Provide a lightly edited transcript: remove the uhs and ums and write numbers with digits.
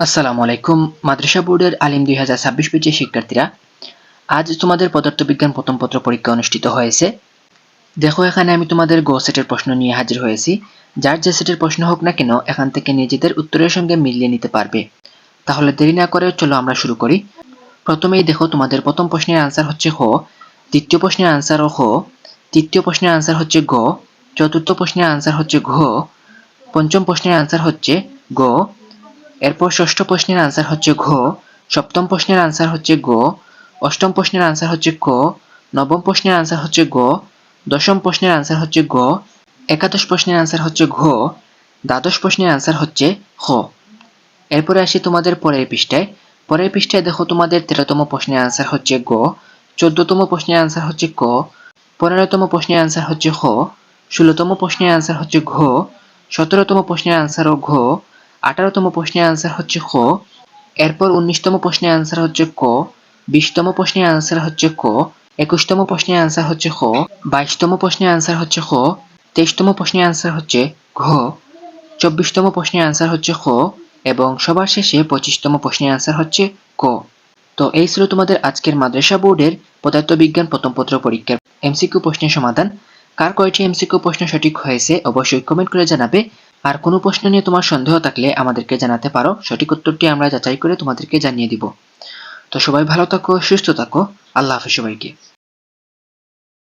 আসসালামু আলাইকুম। মাদ্রাসা বোর্ডের আলিম 2026 ব্যাচের শিক্ষার্থীরা, আজ তোমাদের পদার্থবিজ্ঞান প্রথম পত্র পরীক্ষা অনুষ্ঠিত হয়েছে। দেখো, এখানে আমি তোমাদের গ সেটের প্রশ্ন নিয়ে হাজির হয়েছি। যার যে সেটের প্রশ্ন হোক না কেন, এখান থেকে নিজেদের উত্তরের সঙ্গে মিলিয়ে নিতে পারবে। তাহলে দেরি না করে চলো আমরা শুরু করি। প্রথমেই দেখো, তোমাদের প্রথম প্রশ্নের আনসার হচ্ছে হ, দ্বিতীয় প্রশ্নের আনসারও হ, তৃতীয় প্রশ্নের আনসার হচ্ছে গ, চতুর্থ প্রশ্নের আনসার হচ্ছে ঘ, পঞ্চম প্রশ্নের আনসার হচ্ছে গ, এরপর ষষ্ঠ প্রশ্নের আনসার হচ্ছে ঘ, সপ্তম প্রশ্নের আনসার হচ্ছে গ, অষ্টম প্রশ্নের আনসার হচ্ছে ক, নবম প্রশ্নের আনসার হচ্ছে গ, দশম প্রশ্নের আনসার হচ্ছে গ, একাদশ প্রশ্নের আনসার হচ্ছে ঘ, দ্বাদশ প্রশ্নের আনসার হচ্ছে খ। এরপরে আসি তোমাদের পরের পৃষ্ঠায়। পরের পৃষ্ঠায় দেখো, তোমাদের 13তম প্রশ্নের আনসার হচ্ছে গ, 14তম প্রশ্নের আনসার হচ্ছে ক, 15তম প্রশ্নের আনসার হচ্ছে খ, 16তম প্রশ্নের আনসার হচ্ছে ঘ, 17তম প্রশ্নের আনসারও ঘ, 18তম প্রশ্নের আনসার হচ্ছে খ, এরপর 19তম প্রশ্নের আনসার হচ্ছে ক, 20তম প্রশ্নের আনসার হচ্ছে ক, 21তম প্রশ্নের আনসার হচ্ছে খ, 22তম প্রশ্নের আনসার হচ্ছে খ, 23তম প্রশ্নের আনসার হচ্ছে ঘ, 24তম প্রশ্নের আনসার হচ্ছে খ, এবং সবার শেষে 25তম প্রশ্নের আনসার হচ্ছে ক। তো এই ছিল তোমাদের আজকের মাদ্রাসা বোর্ডের পদার্থবিজ্ঞান প্রথম পত্র পরীক্ষার এমসিকিউ প্রশ্নের সমাধান। কার কয়টি এমসিকিউ প্রশ্ন সঠিক হয়েছে অবশ্যই কমেন্ট করে জানাবে। আর কোনো প্রশ্ন নিয়ে তোমার সন্দেহ থাকলে আমাদেরকে জানাতে পারো, সঠিক উত্তরটি আমরা যাচাই করে তোমাদেরকে জানিয়ে দিব। তো সবাই ভালো থাকো, সুস্থ থাকো। আল্লাহ হাফেজ সবাইকে।